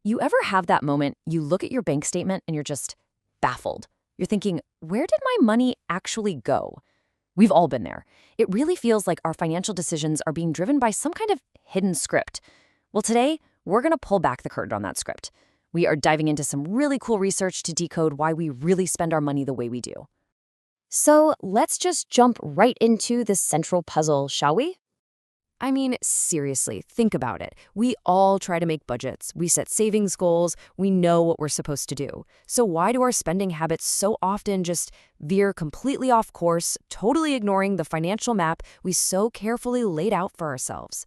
You ever have that moment you look at your bank statement and you're just baffled? You're thinking, where did my money actually go? We've all been there. It really feels like our financial decisions are being driven by some kind of hidden script. Well, today, we're going to pull back the curtain on that script. We are diving into some really cool research to decode why we really spend our money the way we do. So let's just jump right into the central puzzle, shall we? I mean, seriously, think about it. We all try to make budgets. We set savings goals. We know what we're supposed to do. So why do our spending habits so often just veer completely off course, totally ignoring the financial map we so carefully laid out for ourselves?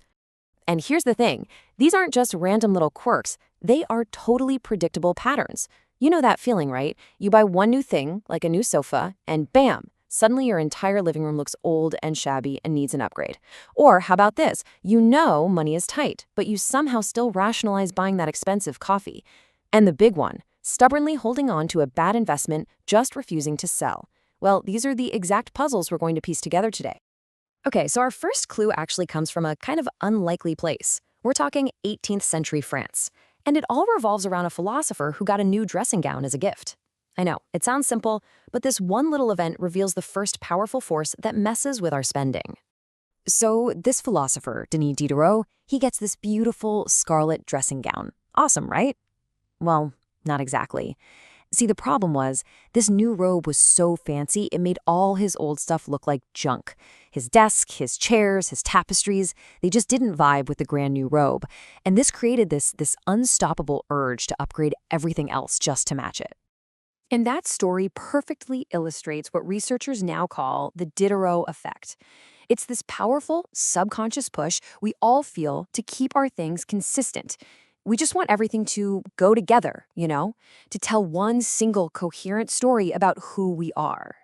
And here's the thing. These aren't just random little quirks. They are totally predictable patterns. You know that feeling, right? You buy one new thing, like a new sofa, and bam! Suddenly your entire living room looks old and shabby and needs an upgrade. Or how about this? You know money is tight, but you somehow still rationalize buying that expensive coffee. And the big one, stubbornly holding on to a bad investment, just refusing to sell. Well, these are the exact puzzles we're going to piece together today. Okay, so our first clue actually comes from a kind of unlikely place. We're talking 18th century France. And it all revolves around a philosopher who got a new dressing gown as a gift. I know, it sounds simple, but this one little event reveals the first powerful force that messes with our spending. So this philosopher, Denis Diderot, he gets this beautiful scarlet dressing gown. Awesome, right? Well, not exactly. See, the problem was, this new robe was so fancy, it made all his old stuff look like junk. His desk, his chairs, his tapestries, they just didn't vibe with the grand new robe. And this created this unstoppable urge to upgrade everything else just to match it. And that story perfectly illustrates what researchers now call the Diderot effect. It's this powerful, subconscious push we all feel to keep our things consistent. We just want everything to go together, to tell one single coherent story about who we are.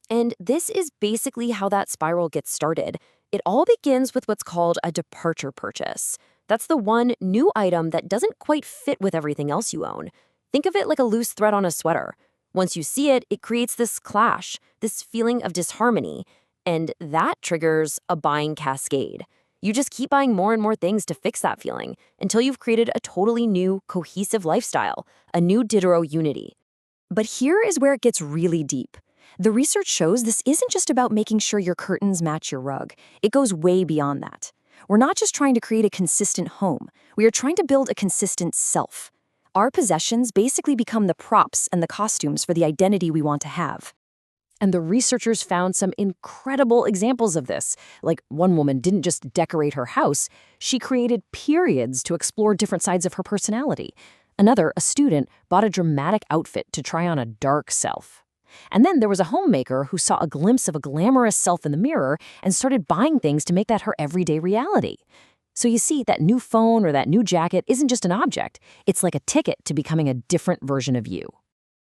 And this is basically how that spiral gets started. It all begins with what's called a departure purchase. That's the one new item that doesn't quite fit with everything else you own. Think of it like a loose thread on a sweater. Once you see it, it creates this clash, this feeling of disharmony, and that triggers a buying cascade. You just keep buying more and more things to fix that feeling until you've created a totally new, cohesive lifestyle, a new Diderot unity. But here is where it gets really deep. The research shows this isn't just about making sure your curtains match your rug. It goes way beyond that. We're not just trying to create a consistent home. We are trying to build a consistent self. Our possessions basically become the props and the costumes for the identity we want to have. And the researchers found some incredible examples of this. Like, one woman didn't just decorate her house, she created periods to explore different sides of her personality. Another, a student, bought a dramatic outfit to try on a dark self. And then there was a homemaker who saw a glimpse of a glamorous self in the mirror and started buying things to make that her everyday reality. So you see, that new phone or that new jacket isn't just an object. It's like a ticket to becoming a different version of you.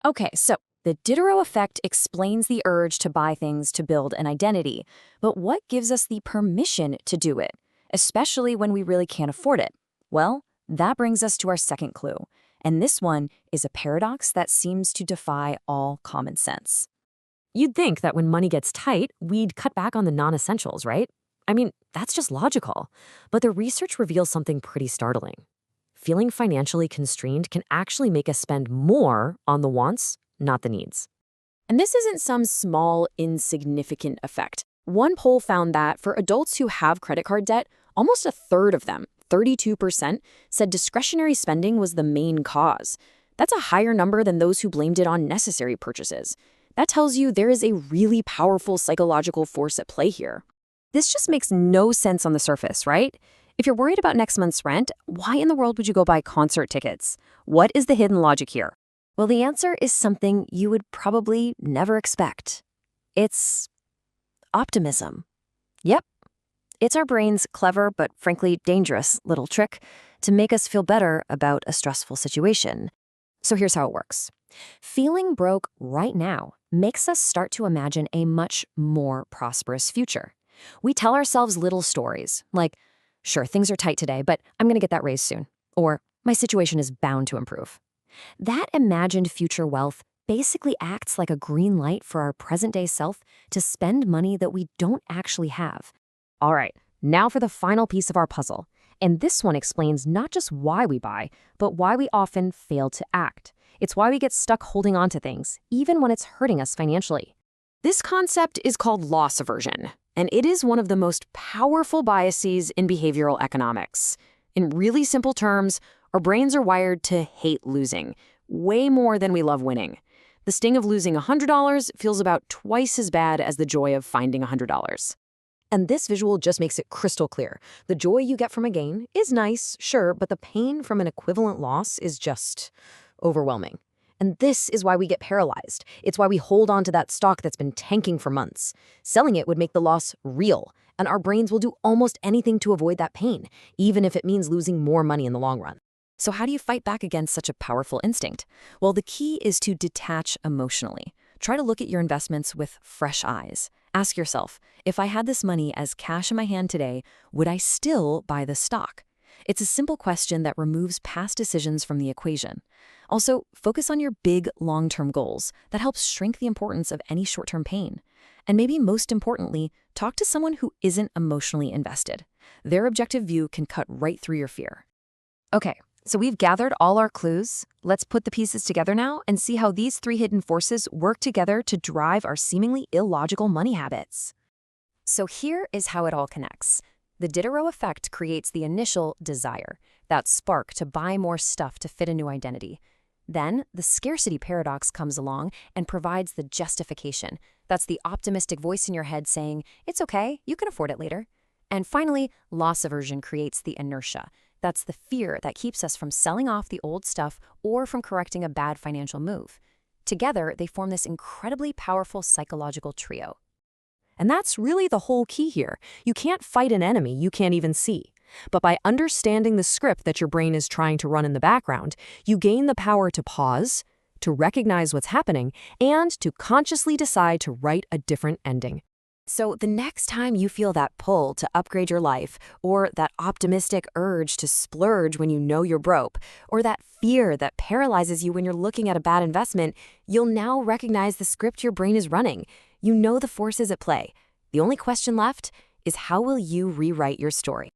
Okay, so the Diderot effect explains the urge to buy things to build an identity. But what gives us the permission to do it, especially when we really can't afford it? Well, that brings us to our second clue. And this one is a paradox that seems to defy all common sense. You'd think that when money gets tight, we'd cut back on the non-essentials, right? I mean, that's just logical. But the research reveals something pretty startling. Feeling financially constrained can actually make us spend more on the wants, not the needs. And this isn't some small, insignificant effect. One poll found that for adults who have credit card debt, almost a third of them, 32%, said discretionary spending was the main cause. That's a higher number than those who blamed it on necessary purchases. That tells you there is a really powerful psychological force at play here. This just makes no sense on the surface, right? If you're worried about next month's rent, why in the world would you go buy concert tickets? What is the hidden logic here? Well, the answer is something you would probably never expect. It's optimism. Yep. It's our brain's clever but frankly dangerous little trick to make us feel better about a stressful situation. So here's how it works. Feeling broke right now makes us start to imagine a much more prosperous future. We tell ourselves little stories, like, sure, things are tight today, but I'm going to get that raise soon. Or, my situation is bound to improve. That imagined future wealth basically acts like a green light for our present-day self to spend money that we don't actually have. All right, now for the final piece of our puzzle. And this one explains not just why we buy, but why we often fail to act. It's why we get stuck holding on to things, even when it's hurting us financially. This concept is called loss aversion, and it is one of the most powerful biases in behavioral economics. In really simple terms, our brains are wired to hate losing, way more than we love winning. The sting of losing $100 feels about twice as bad as the joy of finding $100. And this visual just makes it crystal clear. The joy you get from a gain is nice, sure, but the pain from an equivalent loss is just overwhelming. And this is why we get paralyzed. It's why we hold on to that stock that's been tanking for months. Selling it would make the loss real, and our brains will do almost anything to avoid that pain, even if it means losing more money in the long run. So how do you fight back against such a powerful instinct? Well, the key is to detach emotionally. Try to look at your investments with fresh eyes. Ask yourself, if I had this money as cash in my hand today, would I still buy the stock? It's a simple question that removes past decisions from the equation. Also, focus on your big, long-term goals. That helps shrink the importance of any short-term pain. And maybe most importantly, talk to someone who isn't emotionally invested. Their objective view can cut right through your fear. Okay, so we've gathered all our clues. Let's put the pieces together now and see how these three hidden forces work together to drive our seemingly illogical money habits. So here is how it all connects. The Diderot effect creates the initial desire, that spark to buy more stuff to fit a new identity. Then, the scarcity paradox comes along and provides the justification. That's the optimistic voice in your head saying, it's okay, you can afford it later. And finally, loss aversion creates the inertia. That's the fear that keeps us from selling off the old stuff or from correcting a bad financial move. Together, they form this incredibly powerful psychological trio. And that's really the whole key here. You can't fight an enemy you can't even see. But by understanding the script that your brain is trying to run in the background, you gain the power to pause, to recognize what's happening, and to consciously decide to write a different ending. So the next time you feel that pull to upgrade your life, or that optimistic urge to splurge when you know you're broke, or that fear that paralyzes you when you're looking at a bad investment, you'll now recognize the script your brain is running. You know the forces at play. The only question left is, how will you rewrite your story?